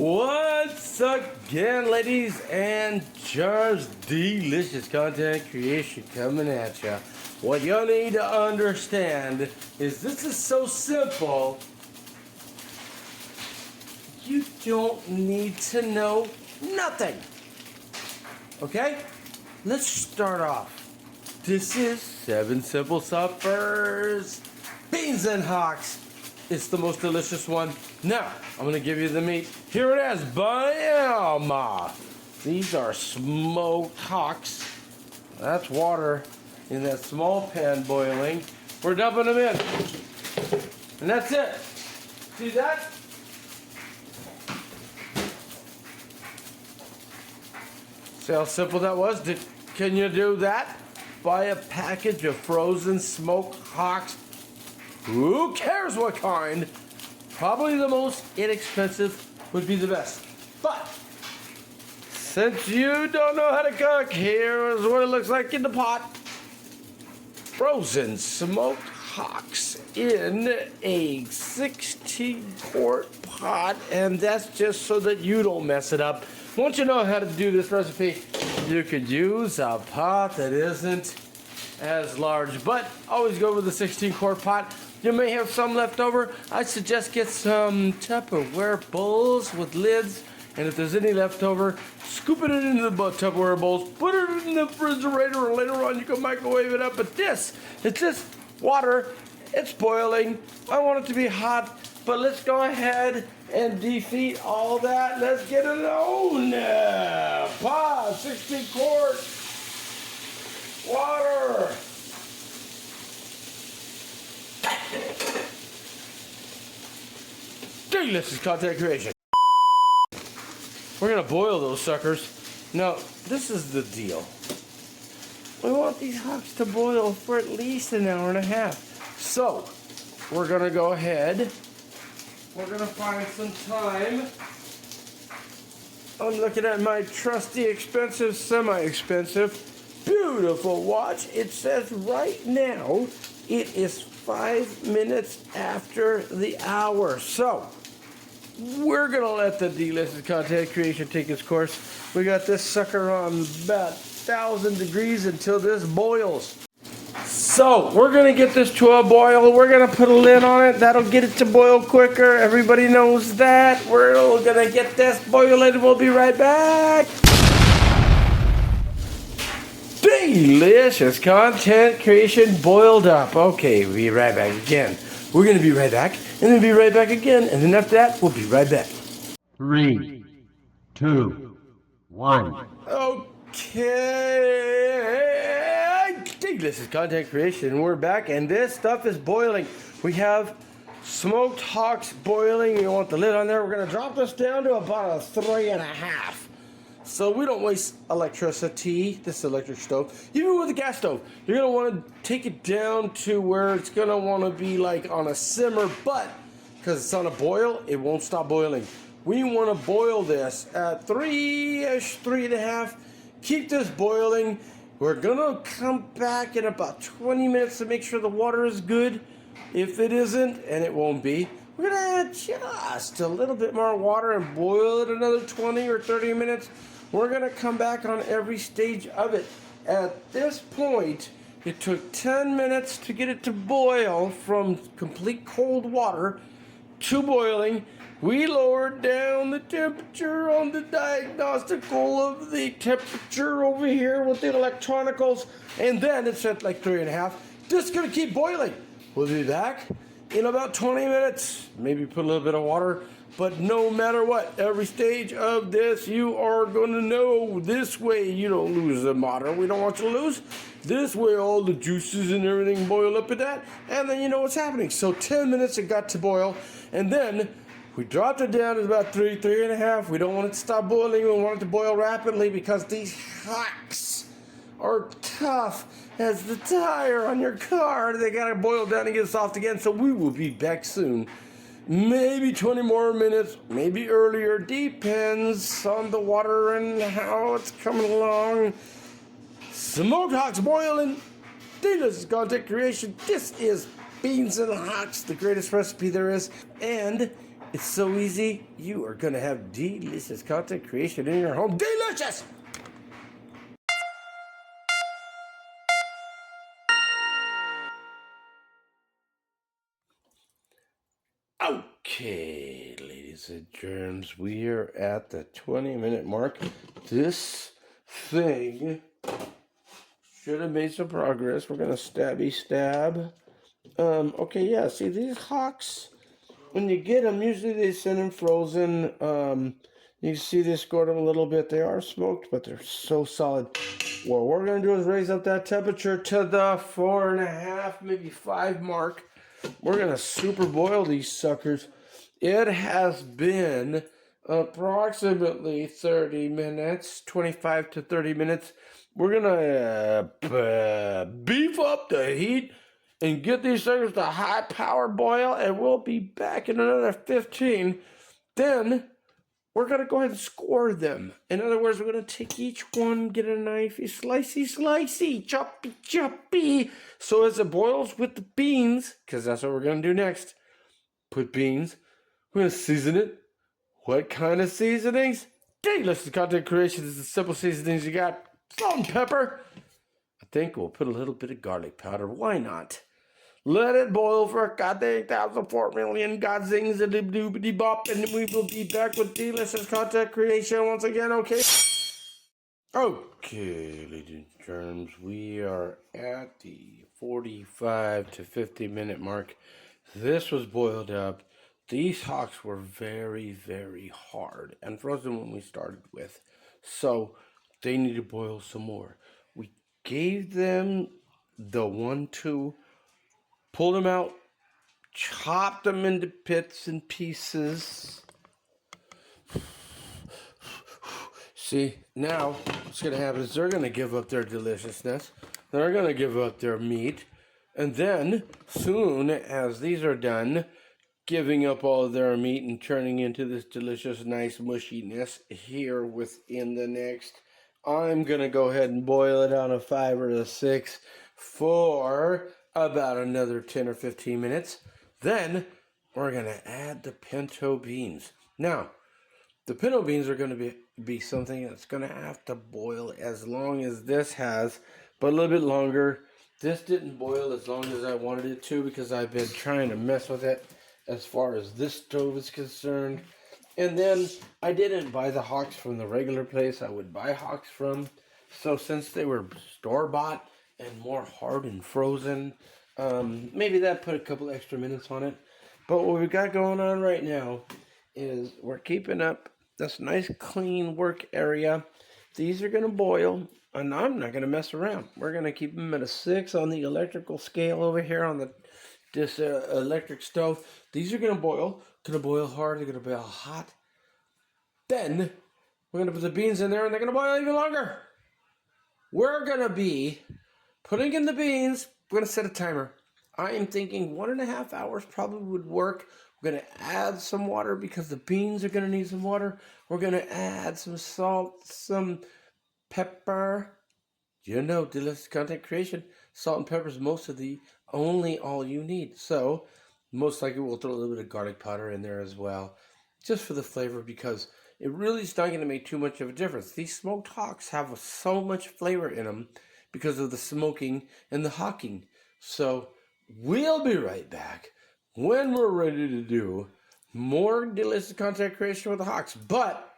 Once again, ladies and germs, delicious content creation coming at ya. What you need to understand is this is so simple, you don't need to know nothing. Okay? Let's start off. This is 7 Simple Suppers, Beans and Hocks. It's the most delicious one. Now, I'm going to give you the meat. Here it is, bam! These are smoked hocks. That's water in that small pan boiling. We're dumping them in. And that's it. See that? See how simple that was? Can you do that? Buy a package of frozen smoked hocks. Who cares what kind? Probably the most inexpensive would be the best. But since you don't know how to cook, here is what it looks like in the pot. Frozen smoked hocks in a 16-quart pot, and that's just so that you don't mess it up. Once you know how to do this recipe, you could use a pot that isn't as large, but always go with the 16-quart pot. You may have some left over. I suggest get some Tupperware bowls with lids, and if there's any left over, scoop it into the Tupperware bowls, put it in the refrigerator, or later on you can microwave it up. But it's just water. It's boiling. I want it to be hot, but let's go ahead and defeat all that. Let's get it on. Pot, 16 quart water. Delicious content creation. We're gonna boil those suckers. Now, this is the deal. We want these hocks to boil for at least an hour and a half. So, we're gonna go ahead. We're gonna find some time. I'm looking at my trusty, expensive, semi-expensive, beautiful watch. It says right now it is 5 minutes after the hour. So, we're gonna let the delicious content creation take its course. We got this sucker on about 1,000 degrees until this boils. So, we're gonna get this to a boil. We're gonna put a lid on it. That'll get it to boil quicker. Everybody knows that. We're gonna get this boiling. We'll be right back. Delicious content creation boiled up. Okay, we'll be right back again. We're going to be right back, and then be right back again, and then after that, we'll be right back. 3, 2, 1. Okay. Delicious content creation. We're back, and this stuff is boiling. We have smoked hocks boiling. You want the lid on there. We're going to drop this down to about a 3.5. So we don't waste electricity. This is an electric stove. Even with a gas stove, you're going to want to take it down to where it's going to want to be like on a simmer, but because it's on a boil, it won't stop boiling. We want to boil this at 3-ish, 3.5. Keep this boiling. We're going to come back in about 20 minutes to make sure the water is good. If it isn't, and it won't be, we're going to add just a little bit more water and boil it another 20 or 30 minutes. We're going to come back on every stage of it. At this point, it took 10 minutes to get it to boil from complete cold water to boiling. We lowered down the temperature on the diagnostical of the temperature over here with the electronicals, and then it's at like 3.5. This is going to keep boiling. We'll be back in about 20 minutes. Maybe put a little bit of water. But no matter what, every stage of this, you are going to know. This way you don't lose the water. We don't want you to lose. This way all the juices and everything boil up at that. And then you know what's happening. So 10 minutes it got to boil. And then we dropped it down to about 3.5. We don't want it to stop boiling. We want it to boil rapidly because these hocks are tough as the tire on your car. They got to boil down and get soft again. So we will be back soon. Maybe 20 more minutes, maybe earlier, depends on the water and how it's coming along. Smoked hocks boiling, delicious content creation. This is Beans and Hocks, the greatest recipe there is. And It's so easy. You are going to have delicious content creation in your home. Delicious! Okay, ladies and germs, we are at the 20-minute mark. This thing should have made some progress. We're going to stabby stab. Okay, yeah, see, these hocks, when you get them, usually they send them frozen. You see they scored them a little bit. They are smoked, but they're so solid. What we're going to do is raise up that temperature to the 4.5, maybe 5 mark. We're going to super boil these suckers. It has been approximately 30 minutes, 25 to 30 minutes. We're going to beef up the heat and get these suckers to high power boil, and we'll be back in another 15. Then we're going to go ahead and score them. In other words, we're going to take each one, get a knife, slicey, choppy. So as it boils with the beans, because that's what we're going to do next, put beans. We're going to season it. What kind of seasonings? Delicious content creation is the simple seasonings you got. Salt and pepper. I think we'll put a little bit of garlic powder. Why not? Let it boil for a goddamn 1,004 million godzings and doobity bop, and we will be back with delicious content creation once again, okay? Okay, ladies and germs, we are at the 45 to 50 minute mark. This was boiled up. These hocks were very, very hard and frozen when we started with, so they need to boil some more. We gave them the 1-2. Pulled them out, chopped them into bits and pieces. See, now what's going to happen is they're going to give up their deliciousness. They're going to give up their meat. And then, soon as these are done, giving up all of their meat and turning into this delicious, nice mushiness here within the next, I'm going to go ahead and boil it on a 5 or a 6 for about another 10 or 15 minutes. Then we're going to add the pinto beans. Now, the pinto beans are going to be something that's going to have to boil as long as this has, but a little bit longer. This didn't boil as long as I wanted it to because I've been trying to mess with it as far as this stove is concerned. And then I didn't buy the hocks from the regular place I would buy hocks from. So since they were store-bought and more hard and frozen, maybe that put a couple extra minutes on it. But what we've got going on right now is we're keeping up this nice clean work area. These are going to boil, and I'm not going to mess around. We're going to keep them at a 6 on the electrical scale over here on this electric stove. These are going to boil hard, they're going to boil hot. Then we're going to put the beans in there, and they're going to boil even longer. We're going to be putting in the beans. We're going to set a timer. I am thinking 1.5 hours probably would work. We're going to add some water because the beans are going to need some water. We're going to add some salt, some pepper. You know, delicious content creation. Salt and pepper is most of the only all you need. So most likely we'll throw a little bit of garlic powder in there as well, just for the flavor, because it really is not going to make too much of a difference. These smoked hocks have so much flavor in them because of the smoking and the hocking. So we'll be right back when we're ready to do more delicious content creation with the hocks. But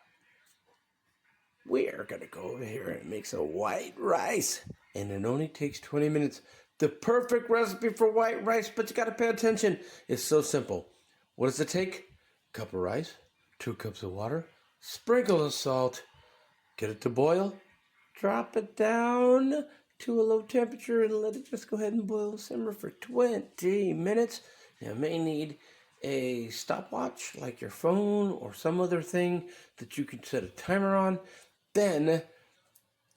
we are going to go over here and make some white rice. And it only takes 20 minutes. The perfect recipe for white rice, but you got to pay attention. It's so simple. What does it take? A cup of rice, 2 cups of water, sprinkle of salt, get it to boil, drop it down to a low temperature and let it just go ahead and boil and simmer for 20 minutes. You may need a stopwatch like your phone or some other thing that you can set a timer on. Then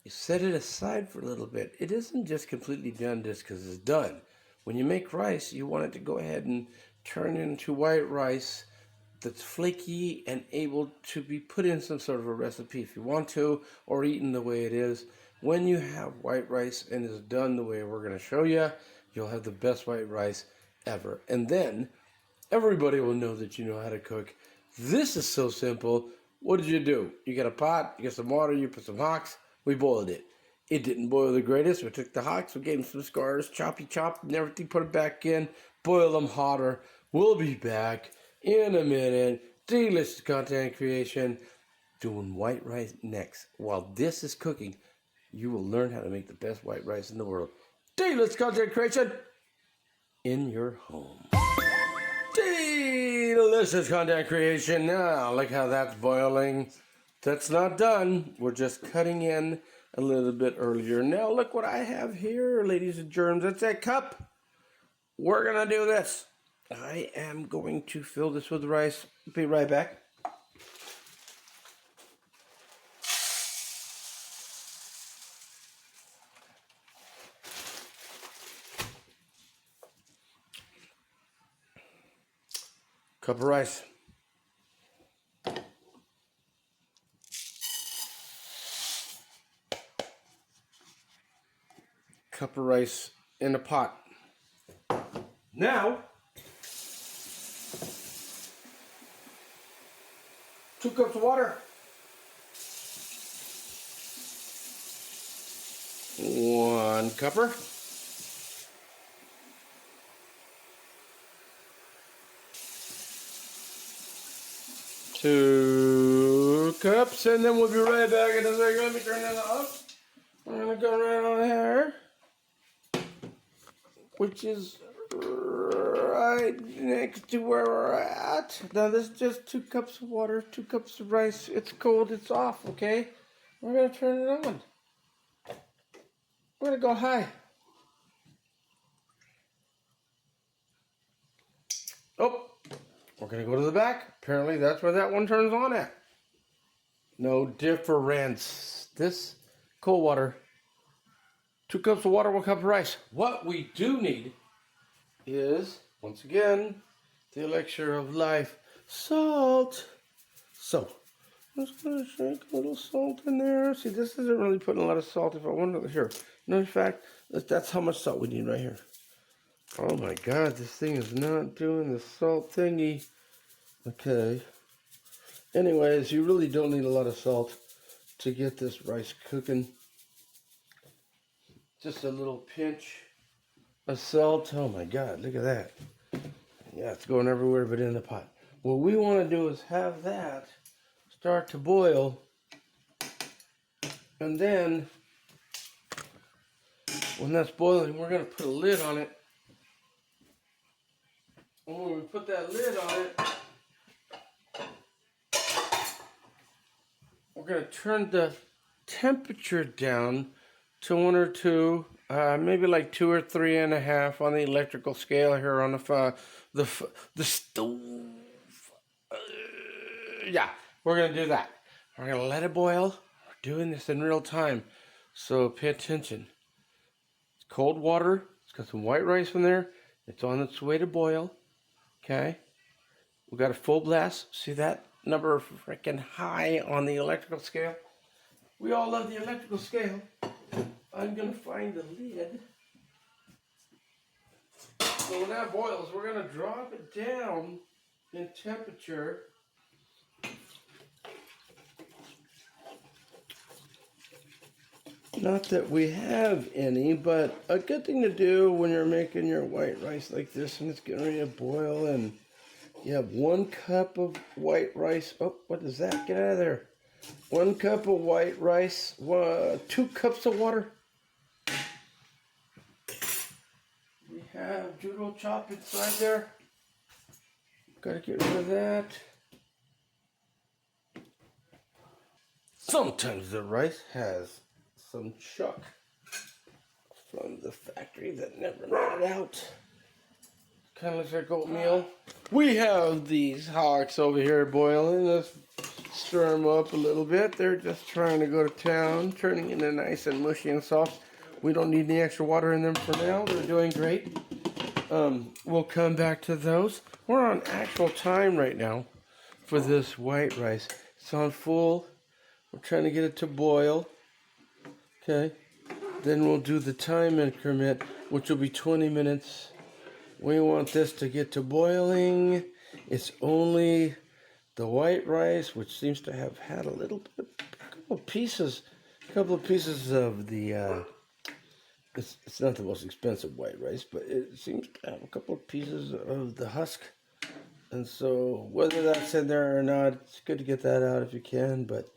you set it aside for a little bit. It isn't just completely done just because it's done. When you make rice, you want it to go ahead and turn into white rice that's flaky and able to be put in some sort of a recipe if you want to, or eaten the way it is. When you have white rice and it's done the way we're going to show you, you'll have the best white rice ever. And then everybody will know that you know how to cook This is so simple. What did you do? You got a pot, you got some water, you put some hocks, we boiled it. It didn't boil the greatest. We took the hocks, we gave them some scars, chopped and everything, put it back in, boil them hotter. We'll be back in a minute. Delicious content creation. Doing white rice next. While this is cooking, you will learn how to make the best white rice in the world. Delicious content creation in your home. Delicious content creation. Now, look how that's boiling. That's not done. We're just cutting in a little bit earlier. Now, look what I have here, ladies and germs. It's a cup. We're going to do this. I am going to fill this with rice. Be right back. Cup of rice. Cup of rice in a pot. Now, 2 cups of water. 1 cupper. 2 cups, and then we'll be right back in a second. Let me turn that off. I'm gonna go right on here, which is right next to where we're at. Now this is just 2 cups of water, 2 cups of rice. It's cold, it's off, okay? We're gonna turn it on. We're gonna go high. Oh, we're gonna go to the back. Apparently that's where that one turns on at. No difference. This cold water, 2 cups of water, 1 cup of rice. What we do need is, once again, the elixir of life, salt. So, I'm just going to shake a little salt in there. See, this isn't really putting a lot of salt. If I wanted to, here. No, in fact, that's how much salt we need right here. Oh my God, this thing is not doing the salt thingy. Okay. Anyways, you really don't need a lot of salt to get this rice cooking. Just a little pinch of salt. Oh my God, look at that. Yeah, it's going everywhere but in the pot. What we want to do is have that start to boil, and then when that's boiling, we're going to put a lid on it. And when we put that lid on it, we're going to turn the temperature down to 1 or 2, maybe like 2 or 3.5 on the electrical scale here on the stove. Yeah, we're going to do that. We're going to let it boil. We're doing this in real time, so pay attention. It's cold water. It's got some white rice in there. It's on its way to boil. Okay, we got a full blast. See that number freaking high on the electrical scale? We all love the electrical scale. I'm gonna find the lid. So when that boils, we're gonna drop it down in temperature. Not that we have any, but a good thing to do when you're making your white rice like this and it's getting ready to boil, and you have 1 cup of white rice. Oh, what is that? Get out of there. 1 cup of white rice, 2 cups of water. We have judo chop inside there. Gotta get rid of that. Sometimes the rice has some chuck from the factory that never made it out. Kind of looks like oatmeal. We have these hocks over here boiling. Let's stir them up a little bit. They're just trying to go to town, turning into nice and mushy and soft. We don't need any extra water in them for now. They're doing great. We'll come back to those. We're on actual time right now for this white rice. It's on full. We're trying to get it to boil. Okay. Then we'll do the time increment, which will be 20 minutes. We want this to get to boiling. It's only the white rice, which seems to have had a couple of pieces of the. It's not the most expensive white rice, but it seems to have a couple of pieces of the husk. And so whether that's in there or not, it's good to get that out if you can, but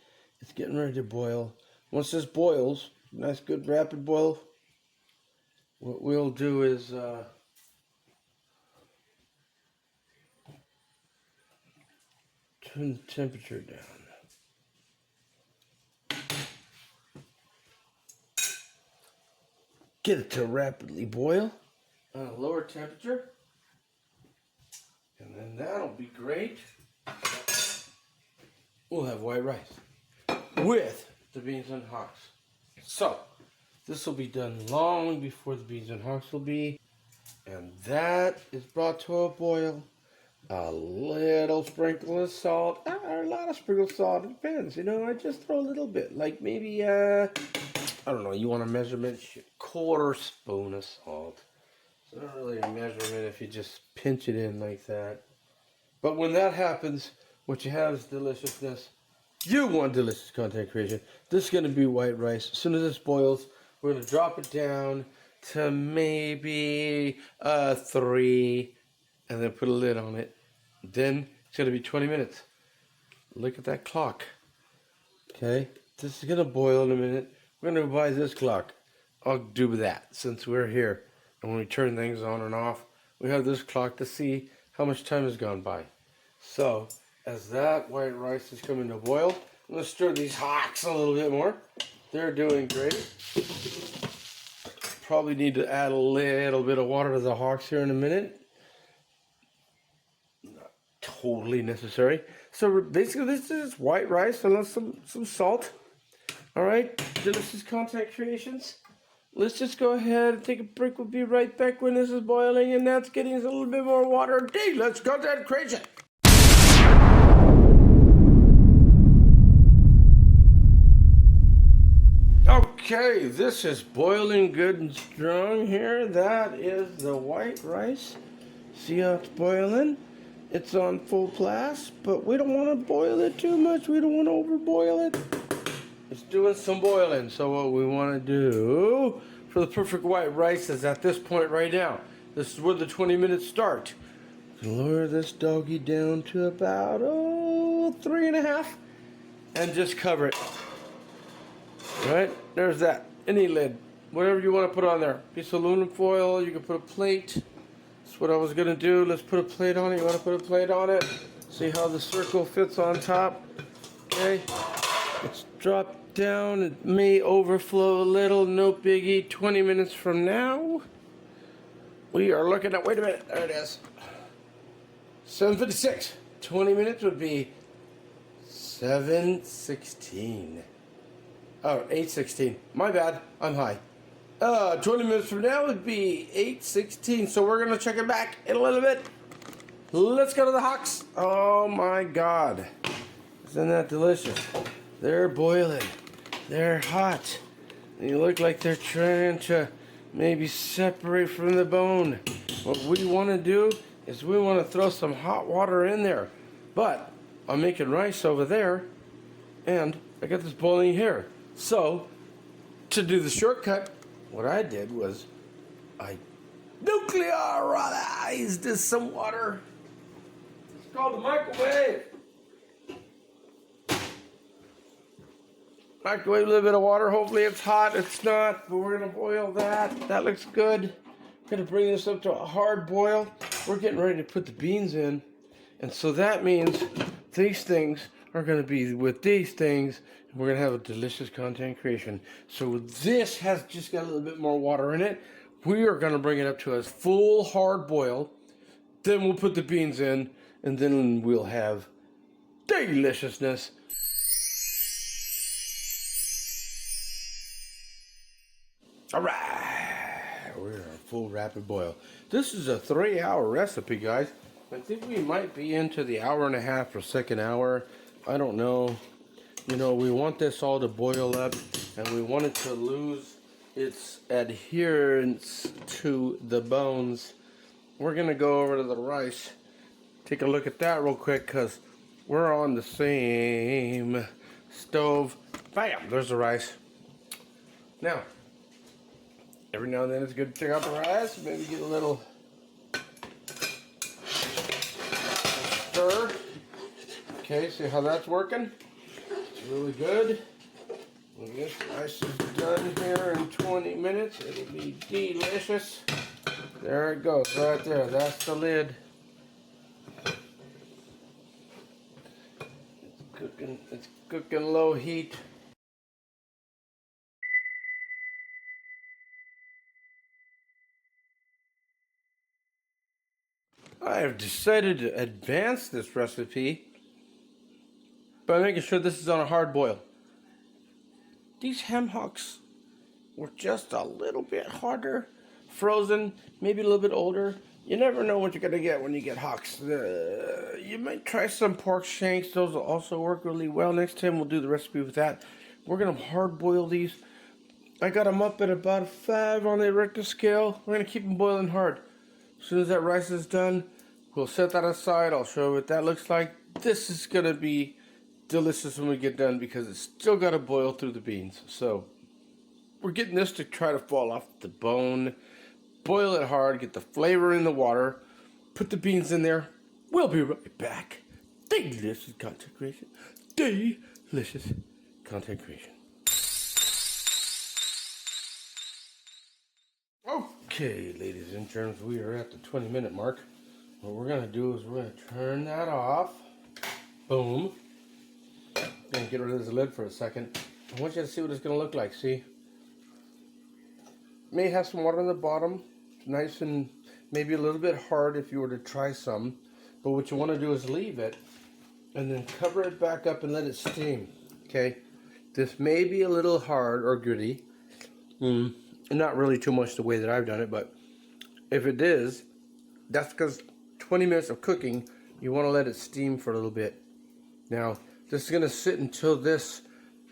it's getting ready to boil. Once this boils, nice good rapid boil, what we'll do is turn the temperature down. Get it to rapidly boil on a lower temperature. And then that'll be great. We'll have white rice with the beans and hocks. So, this will be done long before the beans and hocks will be. And that is brought to a boil. A little sprinkle of salt, or a lot of sprinkle of salt, it depends. I just throw a little bit, like maybe, I don't know, you want a measurement, quarter spoon of salt. It's not really a measurement if you just pinch it in like that. But when that happens, what you have is deliciousness. You want delicious content creation. This is going to be white rice. As soon as this boils, we're going to drop it down to maybe 3, and then put a lid on it. Then it's going to be 20 minutes. Look at that clock. Okay, this is going to boil in a minute. We're going to buy this clock. I'll do that since we're here. And when we turn things on and off, we have this clock to see how much time has gone by. So, as that white rice is coming to boil, I'm going to stir these hocks a little bit more. They're doing great. Probably need to add a little bit of water to the hocks here in a minute. Not totally necessary. So basically this is white rice and some salt. Alright, delicious content creations. Let's just go ahead and take a break. We'll be right back when this is boiling and that's getting us a little bit more water. Let's content creation. Okay, this is boiling good and strong here. That is the white rice. See how it's boiling? It's on full blast, but we don't want to boil it too much. We don't want to overboil it. It's doing some boiling. So what we want to do for the perfect white rice is at this point right now. This is where the 20 minutes start. Lower this doggy down to about 3.5 and just cover it. Right, there's that. Any lid, whatever you want to put on there. Piece of aluminum foil, you can put a plate. That's what I was going to do. Let's put a plate on it. You want to put a plate on it? See how the circle fits on top? Okay, it's dropped down. It may overflow a little, no biggie. 20 minutes from now, we are looking at, wait a minute, there it is. 7:56. 20 minutes would be 7:16. Oh, 8:16. My bad. I'm high. 20 minutes from now would be 8:16. So we're going to check it back in a little bit. Let's go to the hocks. Oh my God. Isn't that delicious? They're boiling. They're hot. They look like they're trying to maybe separate from the bone. What we want to do is we want to throw some hot water in there. But I'm making rice over there. And I got this boiling here. So, to do the shortcut, what I did was I nuclearized some water. It's called the microwave. Microwave a little bit of water. Hopefully it's hot. It's not, but we're going to boil that. That looks good. I'm going to bring this up to a hard boil. We're getting ready to put the beans in. And so that means these things are going to be with these things. We're going to have a delicious content creation. So this has just got a little bit more water in it. We are going to bring it up to a full hard boil. Then we'll put the beans in. And then we'll have deliciousness. All right. We're in a full rapid boil. This is a 3-hour recipe, guys. I think we might be into the 1.5 or second hour. I don't know. You know, we want this all to boil up, and we want it to lose its adherence to the bones. We're going to go over to the rice. Take a look at that real quick, because we're on the same stove. Bam, there's the rice. Now, every now and then it's good to check out the rice, maybe get a little stir. Okay, see how that's working? It's really good. When this rice is done here in 20 minutes, it'll be delicious. There it goes, right there. That's the lid. It's cooking low heat. I have decided to advance this recipe by making sure this is on a hard boil. These ham hocks were just a little bit harder, frozen, maybe a little bit older. You never know what you're going to get when you get hocks. You might try some pork shanks. Those will also work really well. Next time we'll do the recipe with that. We're going to hard boil these. I got them up at about 5 on the Richter scale. We're going to keep them boiling hard. As soon as that rice is done, we'll set that aside. I'll show you what that looks like. This is going to be delicious when we get done because it's still got to boil through the beans. So we're getting this to try to fall off the bone. Boil it hard, get the flavor in the water, put the beans in there. We'll be right back. Delicious content creation. Delicious content creation. Okay, ladies and germs, we are at the 20-minute mark. What we're going to do is we're going to turn that off. Boom. I'm going to get rid of this lid for a second. I want you to see what it's going to look like. See? May have some water on the bottom. It's nice and maybe a little bit hard if you were to try some. But what you want to do is leave it and then cover it back up and let it steam. Okay? This may be a little hard or gritty. Not really too much the way that I've done it, but if it is, that's because 20 minutes of cooking, you want to let it steam for a little bit. Now, this is going to sit until this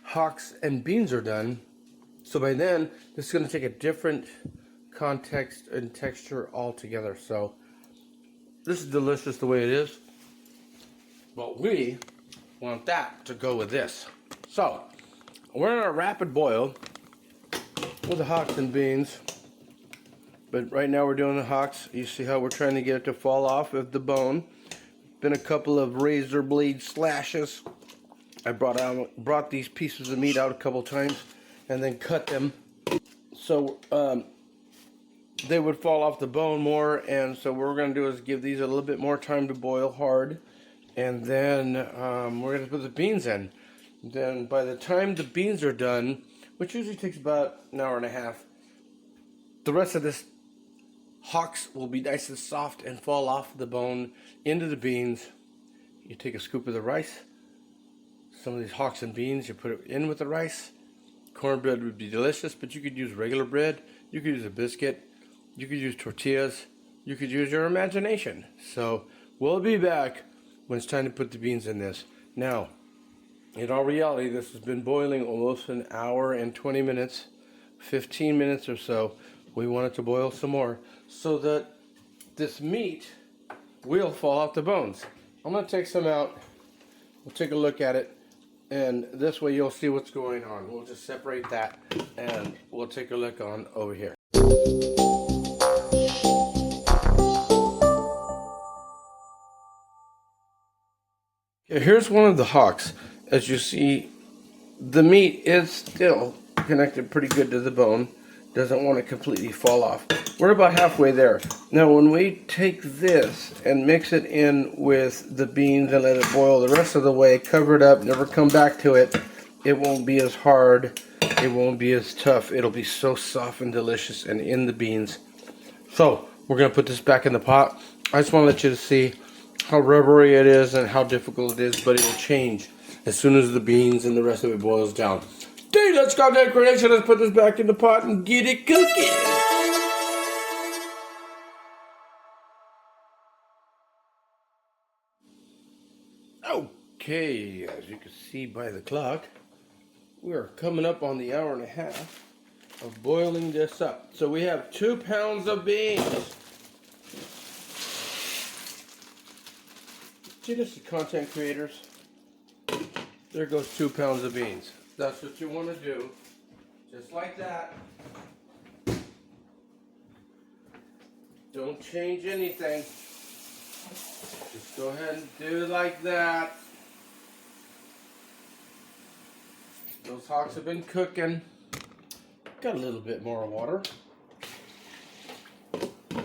hocks and beans are done. So by then, this is going to take a different context and texture altogether. So this is delicious the way it is. But we want that to go with this. So we're in a rapid boil with the hocks and beans. But right now we're doing the hocks. You see how we're trying to get it to fall off of the bone. Been a couple of razor blade slashes. I brought these pieces of meat out a couple times and then cut them so they would fall off the bone more. And so what we're going to do is give these a little bit more time to boil hard, and then we're going to put the beans in. Then by the time the beans are done, which usually takes about an hour and a half, the rest of this hocks will be nice and soft and fall off the bone into the beans. You take a scoop of the rice, some of these hocks and beans, you put it in with the rice. Cornbread would be delicious, but you could use regular bread, you could use a biscuit, you could use tortillas, you could use your imagination. So we'll be back when it's time to put the beans in this. Now, in all reality, this has been boiling almost an hour and 20 minutes, 15 minutes or so. We want it to boil some more so that this meat will fall off the bones. I'm going to take some out. We'll take a look at it. And this way you'll see what's going on. We'll just separate that and we'll take a look on over here. Here's one of the hocks. As you see, the meat is still connected pretty good to the bone. Doesn't want to completely fall off. We're about halfway there. Now when we take this and mix it in with the beans and let it boil the rest of the way, cover it up, never come back to it, it won't be as hard, it won't be as tough. It'll be so soft and delicious and in the beans. So we're going to put this back in the pot. I just want to let you see how rubbery it is and how difficult it is, but it'll change as soon as the beans and the rest of it boils down. Let's go to creation. Let's put this back in the pot and get it cooking. Okay, as you can see by the clock, we are coming up on the hour and a half of boiling this up. So we have 2 pounds of beans. Delicious content creators, there goes 2 pounds of beans. That's what you want to do. Just like that. Don't change anything. Just go ahead and do it like that. Those hocks have been cooking. Got a little bit more water.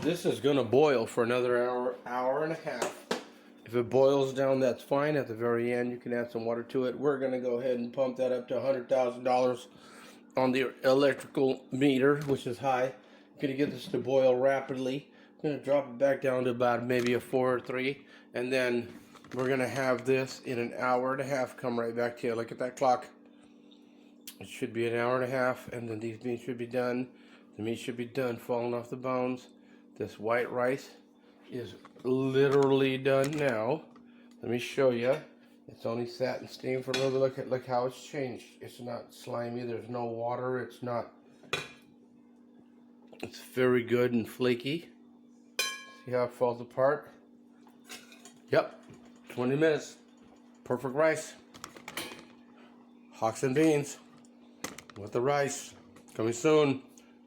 This is going to boil for another hour and a half. If it boils down, that's fine. At the very end, you can add some water to it. We're going to go ahead and pump that up to $100,000 on the electrical meter, which is high. I'm going to get this to boil rapidly. I'm going to drop it back down to about maybe a 4 or 3. And then we're going to have this in an hour and a half come right back to you. Look at that clock. It should be an hour and a half, and then these beans should be done. The meat should be done, falling off the bones. This white rice is literally done now. Let me show you. It's only sat and steamed for a little bit. Look how it's changed. It's not slimy. There's no water. It's not. It's very good and flaky. See how it falls apart? Yep. 20 minutes. Perfect rice. Hocks and beans with the rice. Coming soon.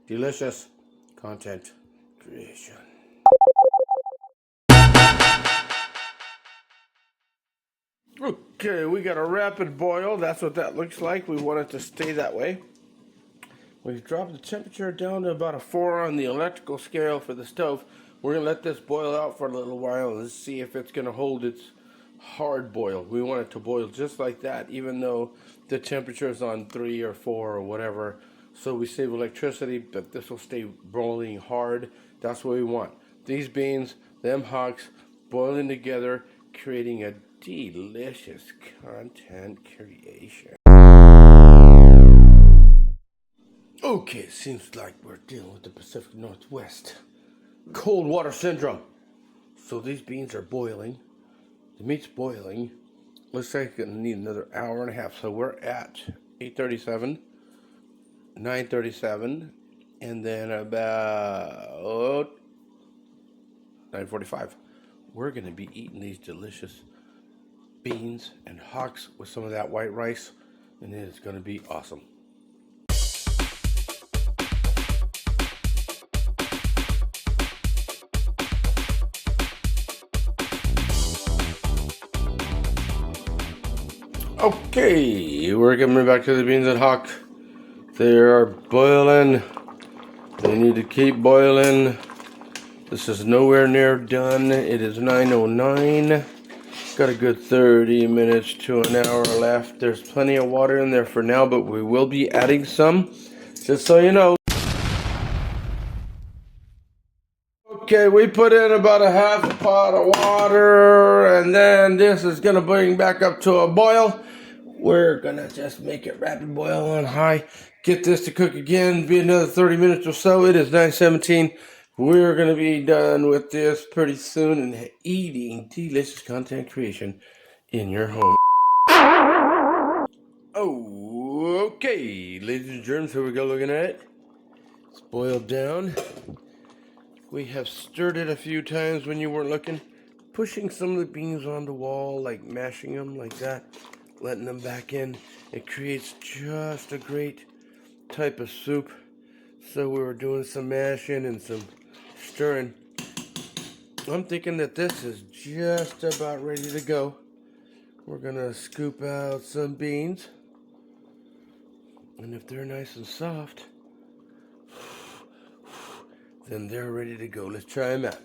Delicious content creation. Okay, we got a rapid boil. That's what that looks like. We want it to stay that way. We've dropped the temperature down to about a 4 on the electrical scale for the stove. We're going to let this boil out for a little while and see if it's going to hold its hard boil. We want it to boil just like that, even though the temperature is on 3 or 4 or whatever. So we save electricity, but this will stay boiling hard. That's what we want. These beans, them hocks, boiling together, creating a delicious content creation. Okay, it seems like we're dealing with the Pacific Northwest cold water syndrome. So these beans are boiling. The meat's boiling. Looks like it's gonna need another hour and a half. So we're at 8:37, 9:37, and then about 9:45. We're gonna be eating these delicious beans and hocks with some of that white rice, and it is gonna be awesome. Okay, we're coming back to the beans and hock. They are boiling. They need to keep boiling. This is nowhere near done. It is 9:09. Got a good 30 minutes to an hour left. There's plenty of water in there for now, but we will be adding some, just so you know. Okay, we put in about a half a pot of water, and then this is gonna bring back up to a boil. We're gonna just make it rapid boil on high. Get this to cook again, be another 30 minutes or so. It is 9:17. We're gonna be done with this pretty soon and eating delicious content creation in your home. Oh, okay, ladies and germs, here we go looking at it. It's boiled down. We have stirred it a few times when you weren't looking. Pushing some of the beans on the wall, like mashing them like that, letting them back in. It creates just a great type of soup. So we were doing some mashing and some stirring. I'm thinking that this is just about ready to go. We're gonna scoop out some beans. And if they're nice and soft, then they're ready to go. Let's try them out.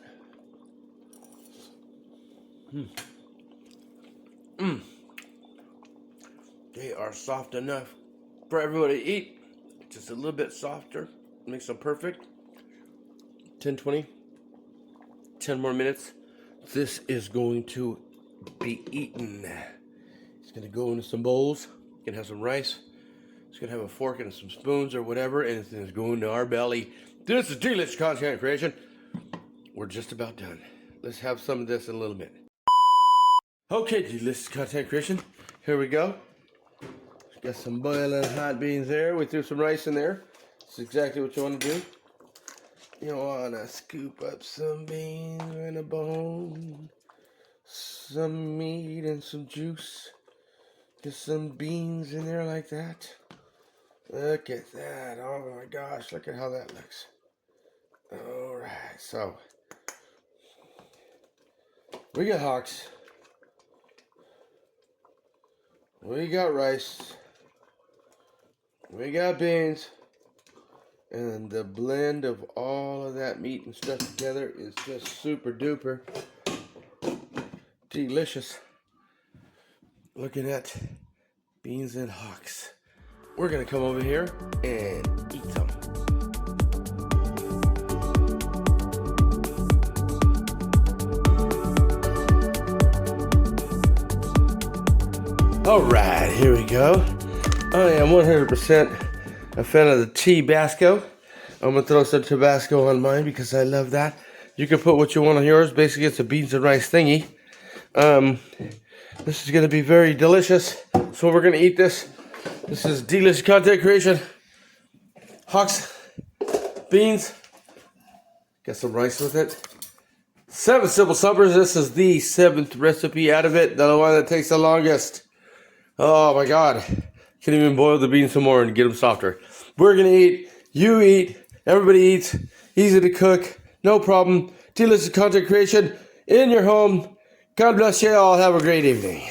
They are soft enough for everybody to eat. Just a little bit softer. Makes them perfect. 10, 20, 10 more minutes. This is going to be eaten. It's going to go into some bowls. It's going to have some rice. It's going to have a fork and some spoons or whatever, and it's going to go into our belly. This is delicious content creation. We're just about done. Let's have some of this in a little bit. Okay, delicious content creation. Here we go. Got some boiling hot beans there. We threw some rice in there. That's exactly what you want to do. You want to scoop up some beans in a bowl. some meat and some juice. Get some beans in there like that. Look at that. Oh my gosh, look at how that looks. Alright, so we got hocks. We got rice. We got beans. And the blend of all of that meat and stuff together is just super duper delicious. Looking at beans and hocks. We're gonna come over here and eat some. Alright, here we go. I am 100% a fan of the Tabasco. I'm gonna throw some Tabasco on mine because I love that. You can put what you want on yours. Basically, it's a beans and rice thingy. This is gonna be very delicious. So we're gonna eat this. This is delicious content creation. Hocks, beans, got some rice with it. 7 simple suppers. This is the 7th recipe out of it. The one that takes the longest. Oh my God. Can't even boil the beans some more and get them softer. We're gonna eat, you eat, everybody eats. Easy to cook, no problem. Delicious content creation in your home. God bless you all. Have a great evening.